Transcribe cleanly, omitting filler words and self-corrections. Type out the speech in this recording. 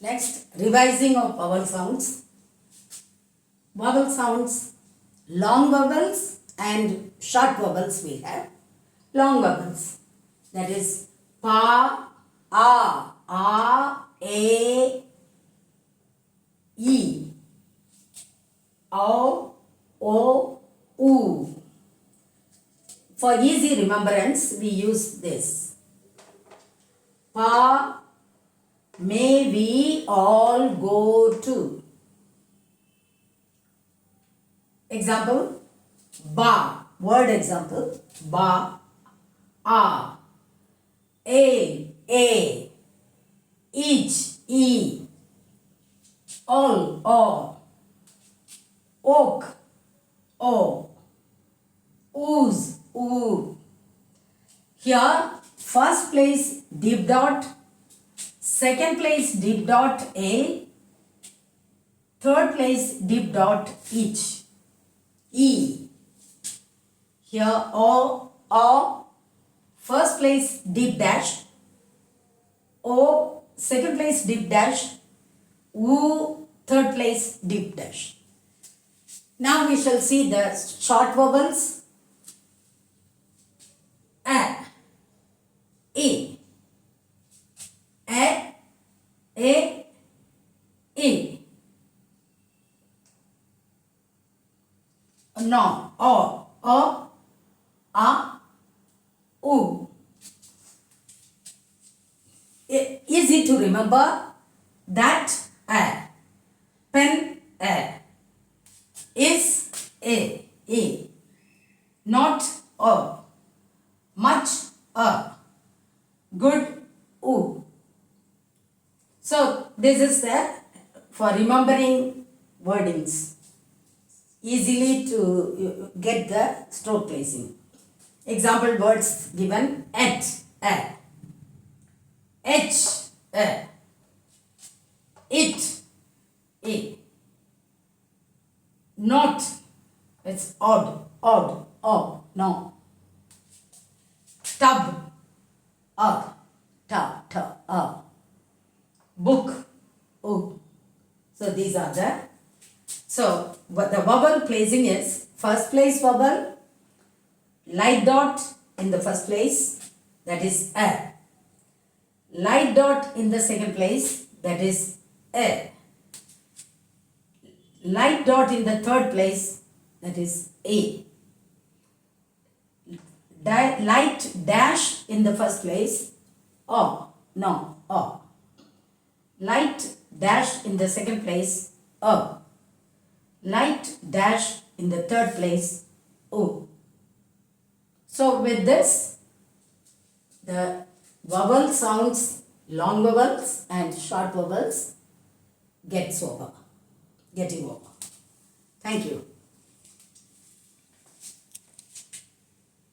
Next, revising of vowel sounds. Vowel sounds, long vowels and short vowels we have. Long vowels, that is pa, a, e, o, u. For easy remembrance, we use this. Pa, may we all go to. Example, ba, word example, ba, a, each, e, all, oak, o, ooze, oo. Here, first place deep dot, second place deep dot a, third place deep dot each, e. Here o, first place deep dash, o, second place deep dash, u, third place deep dash. Now we shall see the short vowels. A, e, e, no, o, a, u. Easy to remember. That, a, pen, a, is, a, not, a, much, a, good, u. So this is the for remembering wordings, easily to get the stroke placing. Example words given: at, a, h, a, it, a, not, it's odd, o, no, tub, a, ta, book, o. So these are the, so what the vowel placing is: first place vowel, light dot in the first place, that is a, light dot in the second place, that is a, light dot in the third place, that is a, light dash in the first place, o, no, o, light dash in the second place, a, light dash in the third place, o. So with this, the vowel sounds, long vowels and short vowels getting over. Thank you.